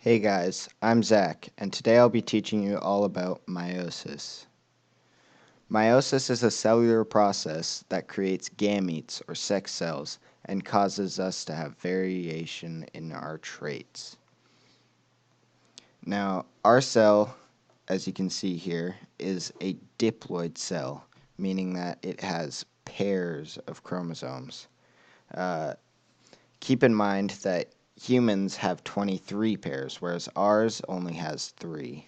Hey guys, I'm Zach, and today I'll be teaching you all about meiosis. Meiosis is a cellular process that creates gametes or sex cells and causes us to have variation in our traits. Now, our cell, as you can see here, is a diploid cell, meaning that it has pairs of chromosomes. Keep in mind that humans have 23 pairs, whereas ours only has 3.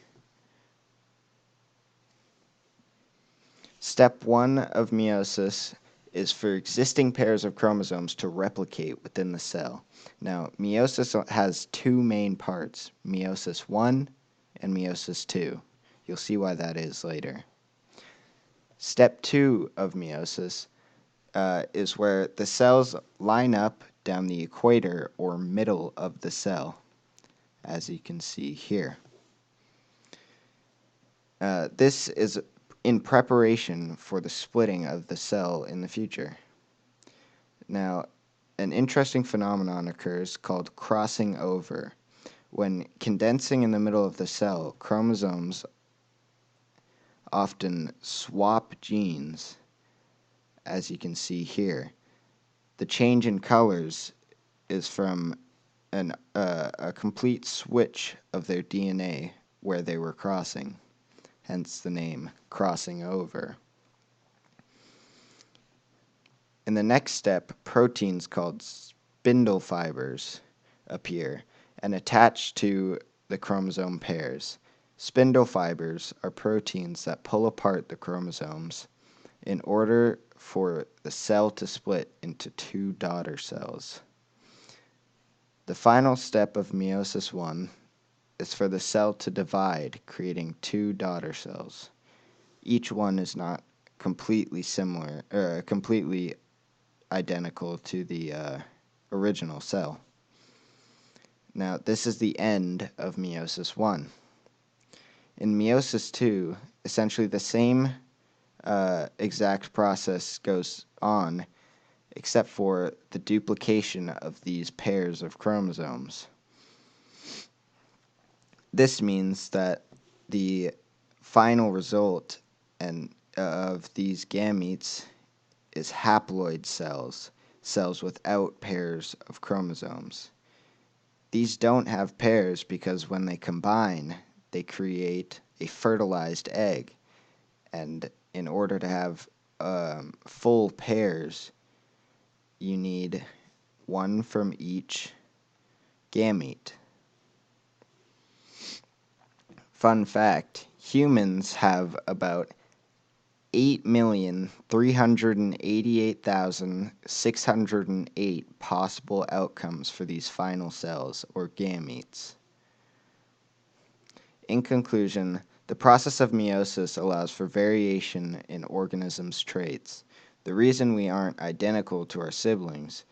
Step 1 of meiosis is for existing pairs of chromosomes to replicate within the cell. Now, meiosis has two main parts, meiosis 1 and meiosis 2. You'll see why that is later. Step 2 of meiosis is where the cells line up down the equator or middle of the cell, as you can see here. This is in preparation for the splitting of the cell in the future. Now, an interesting phenomenon occurs called crossing over. When condensing in the middle of the cell, chromosomes often swap genes, as you can see here. The change in colors is from a complete switch of their DNA where they were crossing, hence the name crossing over. In the next step, proteins called spindle fibers appear and attach to the chromosome pairs. Spindle fibers are proteins that pull apart the chromosomes in order for the cell to split into two daughter cells. The final step of meiosis 1 is for the cell to divide, creating two daughter cells. Each one is not completely completely identical to the original cell. Now, this is the end of meiosis 1. In meiosis 2, essentially the same exact process goes on, except for the duplication of these pairs of chromosomes. This means that the final result of these gametes is haploid cells, cells without pairs of chromosomes. These don't have pairs because when they combine, they create a fertilized egg. And in order to have full pairs, you need one from each gamete. Fun fact, humans have about 8,388,608 possible outcomes for these final cells, or gametes. In conclusion, the process of meiosis allows for variation in organisms' traits. The reason we aren't identical to our siblings,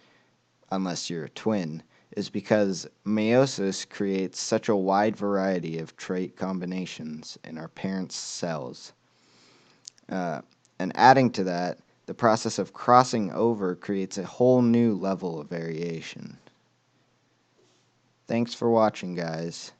unless you're a twin, is because meiosis creates such a wide variety of trait combinations in our parents' cells. And adding to that, the process of crossing over creates a whole new level of variation. Thanks for watching, guys.